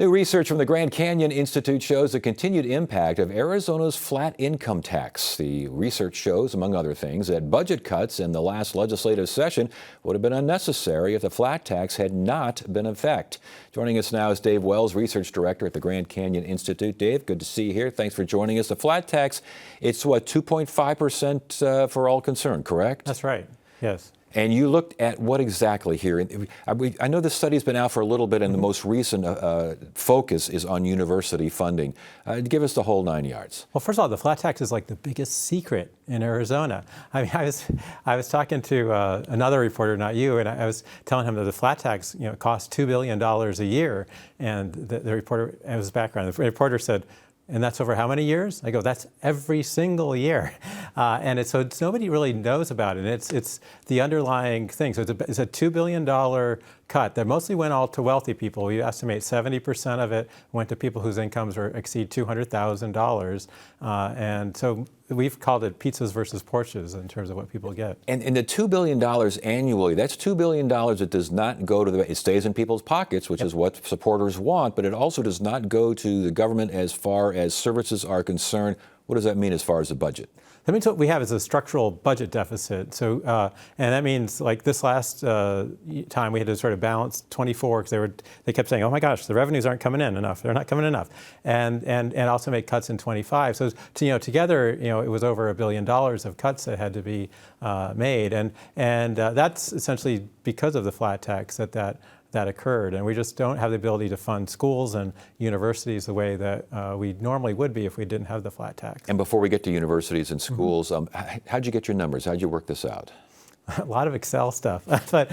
New research from the Grand Canyon Institute shows the continued impact of Arizona's flat income tax. The research shows, among other things, that budget cuts in the last legislative session would have been unnecessary if the flat tax had not been in effect. Joining us now is Dave Wells, research director at the Grand Canyon Institute. Dave, good to see you here. Thanks for joining us. The flat tax, it's what, 2.5% for all concerned, correct? That's right, yes. And you looked at what exactly here? I know this study's been out for a little bit, and the most recent focus is on university funding. Give us the whole 9 yards. Well, first of all, the flat tax is like the biggest secret in Arizona. I mean, I was talking to another reporter, not you, and I was telling him that the flat tax, costs $2 billion a year. And the reporter, it was background, the reporter said, "And that's over how many years?" I go, "That's every single year." So nobody really knows about it. It's the underlying thing. So it's a $2 billion cut that mostly went all to wealthy people. We estimate 70% of it went to people whose incomes exceed $200,000. And so we've called it pizzas versus Porsches in terms of what people get. And the $2 billion annually, that's $2 billion that does not go to it stays in people's pockets, which is what supporters want, but it also does not go to the government as far as services are concerned. What does that mean as far as the budget? That means what we have is a structural budget deficit. So, and that means like this last time we had to sort of balance 24 because they kept saying, "Oh my gosh, the revenues aren't coming in enough. They're not coming enough," and also make cuts in 25. So together, it was over $1 billion of cuts that had to be made, and that's essentially because of the flat tax that occurred, and we just don't have the ability to fund schools and universities the way that we normally would be if we didn't have the flat tax. And before we get to universities and schools, how'd you get your numbers? How'd you work this out? A lot of Excel stuff. But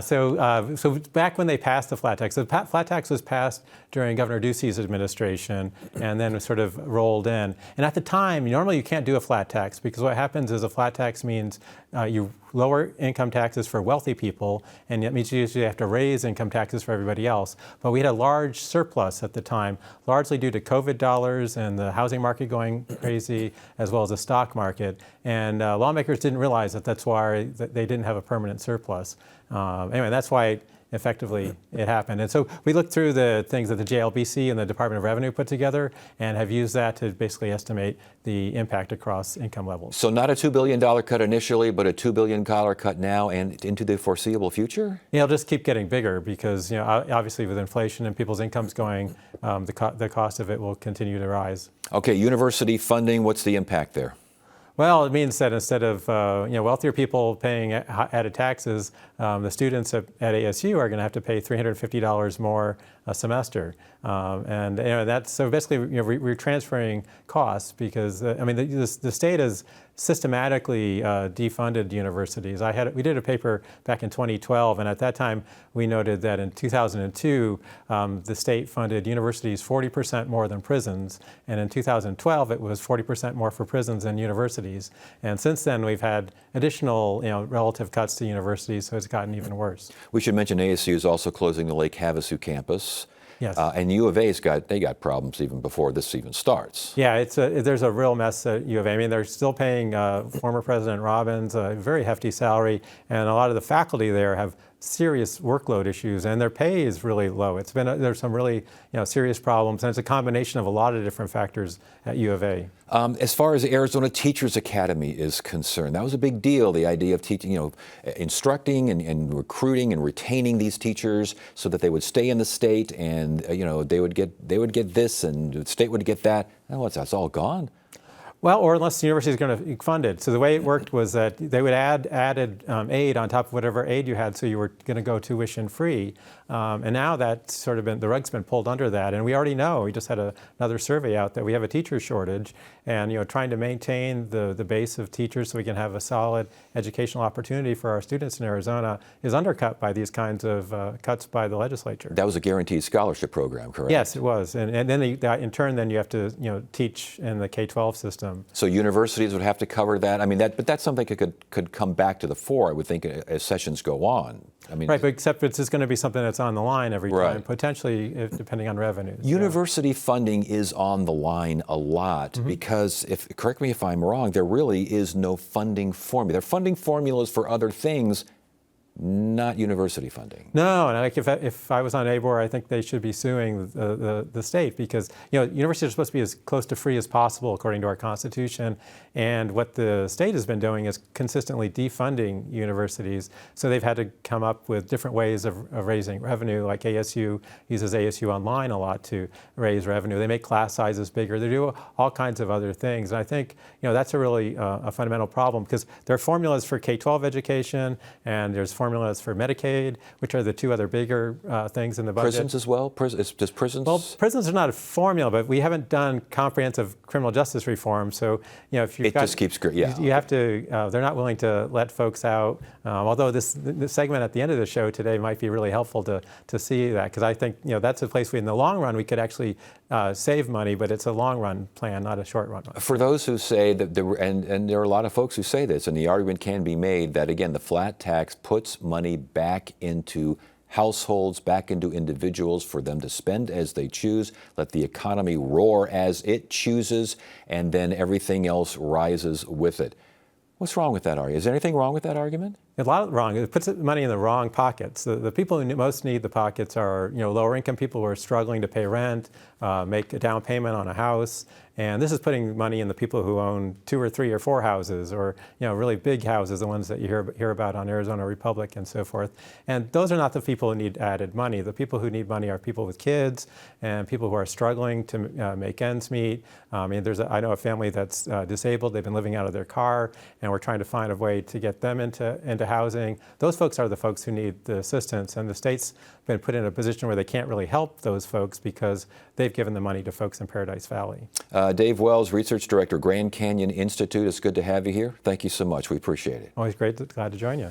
so back when they passed the flat tax, the flat tax was passed during Governor Ducey's administration and then sort of rolled in. And at the time, normally you can't do a flat tax because what happens is a flat tax means you lower income taxes for wealthy people, and it means you usually have to raise income taxes for everybody else. But we had a large surplus at the time, largely due to COVID dollars and the housing market going crazy, as well as the stock market. And lawmakers didn't realize that's why they didn't have a permanent surplus. Anyway, that's why effectively it happened. And so we looked through the things that the JLBC and the Department of Revenue put together and have used that to basically estimate the impact across income levels. So not a $2 billion cut initially, but a $2 billion cut now and into the foreseeable future? It'll just keep getting bigger because, obviously with inflation and people's incomes going, the cost of it will continue to rise. Okay, university funding, what's the impact there? Well, it means that instead of wealthier people paying added taxes, the students at ASU are going to have to pay $350 more a semester, and that's so basically we're transferring costs because the state has systematically defunded universities. We did a paper back in 2012, and at that time we noted that in 2002 the state funded universities 40% more than prisons, and in 2012 it was 40% more for prisons than universities. And since then we've had additional relative cuts to universities, so it's gotten even worse. We should mention ASU is also closing the Lake Havasu campus. Yes. And U of A's got problems even before this even starts. Yeah, there's a real mess at U of A. I mean, they're still paying former President Robbins a very hefty salary, and a lot of the faculty there have serious workload issues, and their pay is really low. There's some really serious problems, and it's a combination of a lot of different factors at U of A. As far as the Arizona Teachers Academy is concerned, that was a big deal, the idea of teaching, instructing and recruiting and retaining these teachers so that they would stay in the state and they would get this and the state would get that. Now that's all gone. Well, or unless the university is going to fund it. So the way it worked was that they would added aid on top of whatever aid you had, so you were going to go tuition free. And now that's sort of the rug's been pulled under that. And we already know, we just had another survey out that we have a teacher shortage, and trying to maintain the base of teachers so we can have a solid educational opportunity for our students in Arizona is undercut by these kinds of cuts by the legislature. That was a guaranteed scholarship program, correct? Yes, it was. And then in turn, then you have to teach in the K-12 system. So universities would have to cover that. I mean, but that's something that could come back to the fore, I would think, as sessions go on. Right, but except it's just going to be something that's on the line every time, potentially, depending on revenues. University funding is on the line a lot because, correct me if I'm wrong, there really is no funding formula. There are funding formulas for other things, not university funding. No, and like if I was on ABOR, I think they should be suing the state because universities are supposed to be as close to free as possible according to our Constitution, and what the state has been doing is consistently defunding universities. So they've had to come up with different ways of raising revenue. Like ASU uses ASU Online a lot to raise revenue. They make class sizes bigger. They do all kinds of other things, and I think that's a really a fundamental problem because there are formulas for K-12 education and there's formulas for Medicaid, which are the two other bigger things in the budget. Prisons as well? Just prisons? Well, prisons are not a formula, but we haven't done comprehensive criminal justice reform. So, if you've just keeps, yeah. You have to. They're not willing to let folks out. Although this segment at the end of the show today might be really helpful to see that because I think that's a place in the long run we could actually save money, but it's a long run plan, not a short run one. For those who say that and there are a lot of folks who say this, and the argument can be made that again the flat tax puts money back into households, back into individuals for them to spend as they choose, let the economy roar as it chooses, and then everything else rises with it. What's wrong with that argument? Is there anything wrong with that argument? A lot wrong. It puts money in the wrong pockets. The people who most need the pockets are lower income people who are struggling to pay rent, make a down payment on a house, and this is putting money in the people who own 2 or 3 or 4 houses, or really big houses, the ones that you hear about on Arizona Republic and so forth. And those are not the people who need added money. The people who need money are people with kids and people who are struggling to make ends meet. I know a family that's disabled. They've been living out of their car, and we're trying to find a way to get them into housing. Those folks are the folks who need the assistance, and the state's been put in a position where they can't really help those folks because they've given the money to folks in Paradise Valley. Dave Wells, Research Director, Grand Canyon Institute. It's good to have you here. Thank you so much. We appreciate it. Always glad to join you.